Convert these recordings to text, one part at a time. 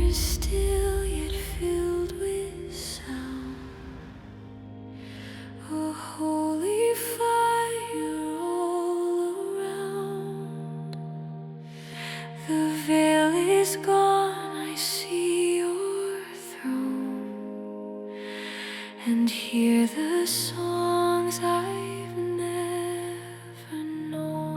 is still yet filled with sound. A holy fire all around. The veil is gone, I see your throne, and hear the songs I've never known.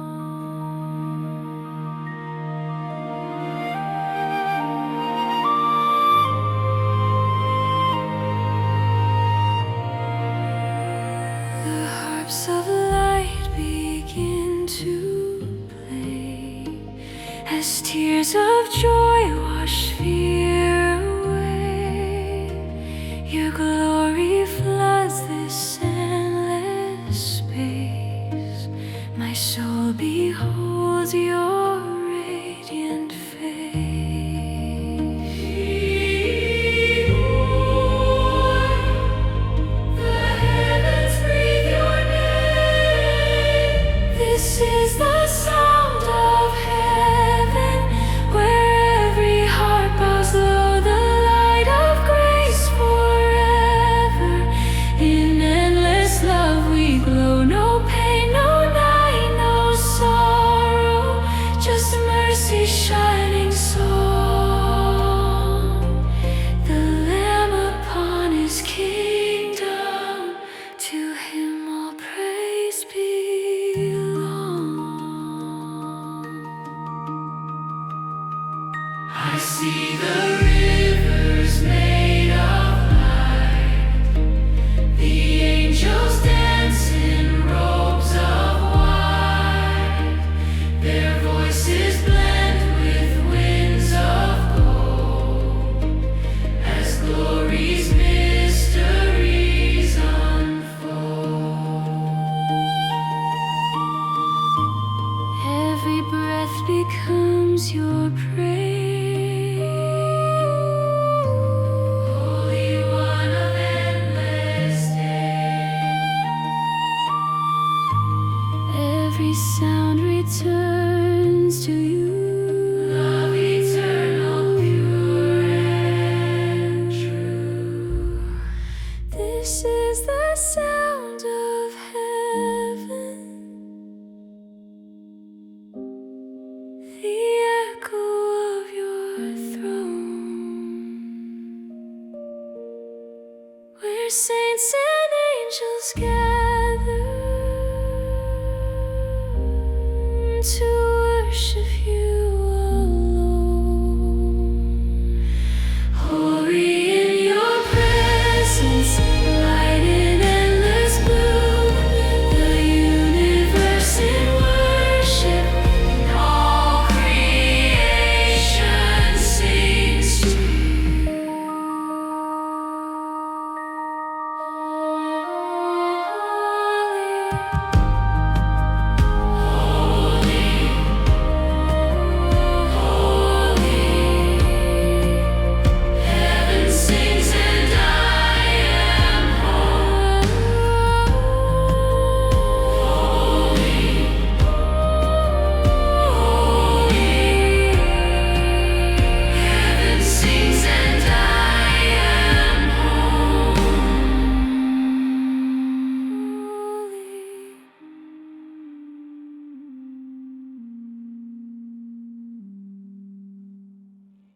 The harps of light begin to play as tears of joy wash fear away. Your glory floods this endless space. My soul beholds your radiant face. The heavens breathe your name. This is the sound of heaven, where every heart bows low. The light of grace forever. In endless love we glow. No pain, no night, no sorrow, just mercy shining song. The Lamb upon his kingdom, to him all praise belong. I see the rivers made of light, the angels dance in robes of white. Their voices blend with winds of gold, as glory's mysteries unfold. Every breath becomes your praise. Holy One of endless day. Every sound returns to you. Love eternal, pure and true. This is the sound of heaven, the echo of your throne, where saints and angels gather.